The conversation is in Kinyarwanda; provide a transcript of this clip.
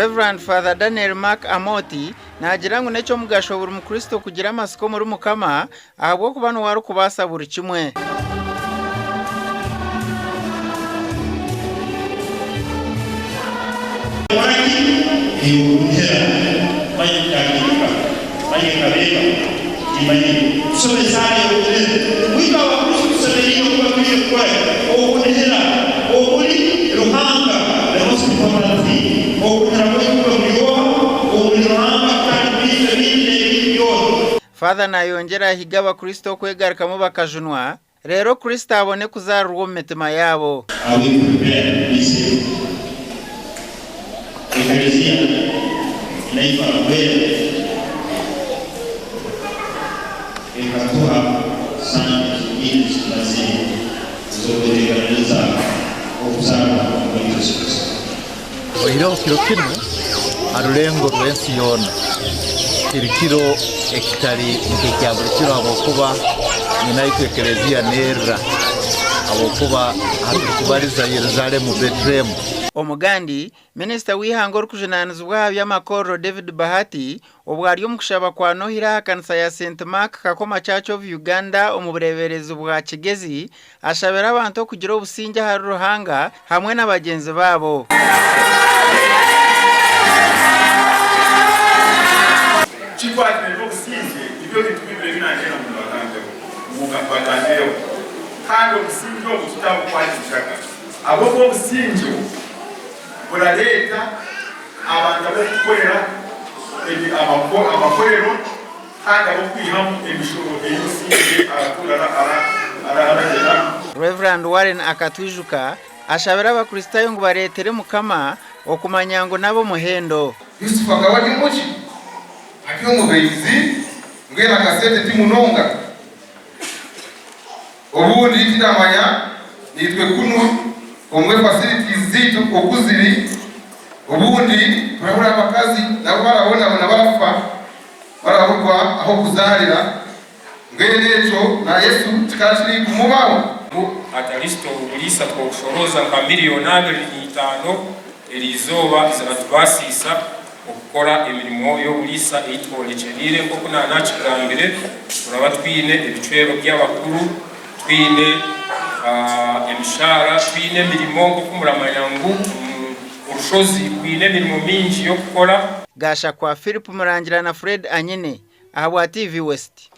Reverend Father Daniel Mark Amoti nagira ngo necyo mugashobora umukristo kugira amatsiko muri mukama ahubwo kubana wari kubasa buri kimwe. Father nayongera higaba Kuristo kwegaruka bakajunwa rero Kristo abone kuzarurwo mu mitima yabo. Oiro kino arulengo rwensi yona kirikiro ekitali nkekyabuli kiro abokuba ninaitwekelezia nera abokuba hatukubaliza Yerusalemu Bethlehem. Omugandi Minister w'ihango rukujunanizwa by'amakoro David Bahati obwari omukushaba kwa Noohiri kanisa ya St Mark Kakoma Church of Uganda omubureberezi bwa Kigezi ashabera abantu kugira obusinja hari ruhanga hamwe n'abagenzi babo. Chikwati n'obusinje ibyo bitubire binagera mu batangireho kandi obusinje obutabo kwakishaka abo obusinje buraleta abantu abakorera amakorero kandi abo kwihamu emishoro y'obusinje arakurara. Reverend Warren Akatwijuka ashabera abakristayo ngo baretere mukama okumanya ngo nabo muhendo. Yusufu akawadi muki akiyo mubeizi ngena kasete timunonga obundi titamanya nitwe kunu omwe facilities zitu okuziri obundi turabura abakazi nabo barabona barafa barabugwa aho kuzarira ngelecho na Yesu tikashiri kumubaho atalisto ulisa kwa ushoroza nka miliyoni 5 elizoba ziratubasisa okukora emirimo yo ulisa itwolecherire nkoko nanakigambire turaba twine ebicwero by'abakuru twine emishara twine emirimo nk'okumuramanya urushozi twine emirimo mingi yo gukora. Gasha kwa Philip Murangira na Fred Anyene ahabwa TV West.